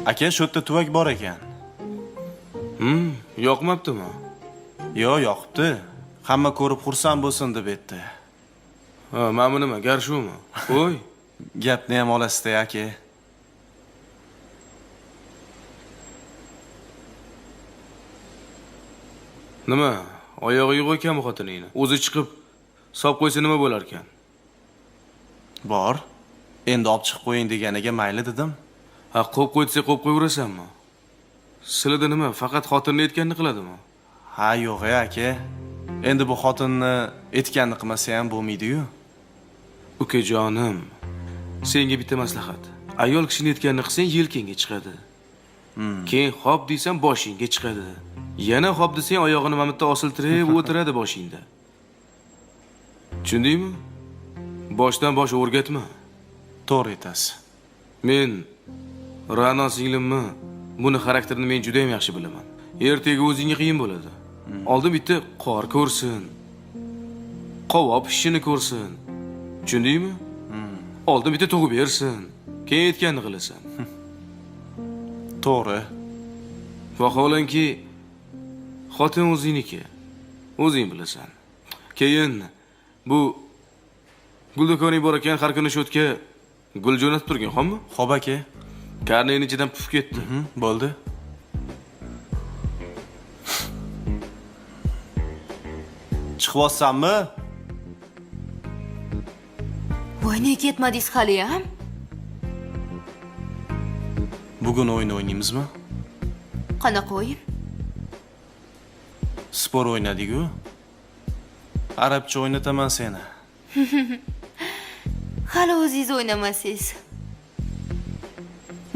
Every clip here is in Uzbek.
Aka, shu yerda tuvak bor ekan. Yoqmabdimi? Yo, yoqibdi. Hamma ko'rib xursand bo'lsin deb aytdi. Ha, mana nima, gar shumi? Qo'y. Gapni ham olasizda, aka. Nima? Oyog'i qo'yganmi xotiningni? O'zi chiqib sop qo'ysa nima bo'lar ekan? Bor. Endi olib chiqib qo'ying deganiga mayli dedim. Ha, qo'yib qo'ysa qo'yib qo'yverasanmi? Sizlarda nima? Faqat xotinni aytganini qiladimi? Ha, yo'q aka. Endi bu xotinni aytganini qilmasa ham bo'lmaydi-yu. Ukajonim, senga bitta maslahat. Ayol kishini aytganini qilsang, yelkangga chiqadi. Keyin hop desam boshingga chiqadi. Yana hop desang oyog'ini mamutda osiltirib o'tiradi boshingda. Tushundingmi? Boshdan bosh o'rgatma. To'g'ri aytasiz. Men Ra'no singlimmi? Buni xarakterini men juda ham yaxshi bilaman. Ertaga o'zingga qiyin bo'ladi. Oldin bitta qor ko'rsin. Qovoq pishishini ko'rsin. Tushundingmi? Oldin bitta tug'ib bersin. Keyin aytganini qilasan. To'g'ri. Vaholanki xotin o'zingniki. O'zing bilasan. Keyin bu guldo'koning bor ekan, har kuni sho'tga gul jo'natib turgan, xo'pmi? Xo'p aka. Karneyning ichidan puf ketdi. Bo'ldi. Chiqyapsanmi? Voy, nega ketmadingiz hali ham? Bugun o'yin o'ynaymizmi? Qanaqa o'yin? Spor o'ynadik-ku. Arabcha o'ynataman seni. Hali o'zingiz o'ynamasangiz.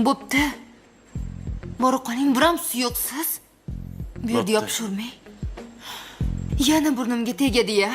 Bo'pti. Borib qoling, biram suyuqsiz. Bu yerda Bo'pti. yopishurmang. Yana burnimga tegadi-ya.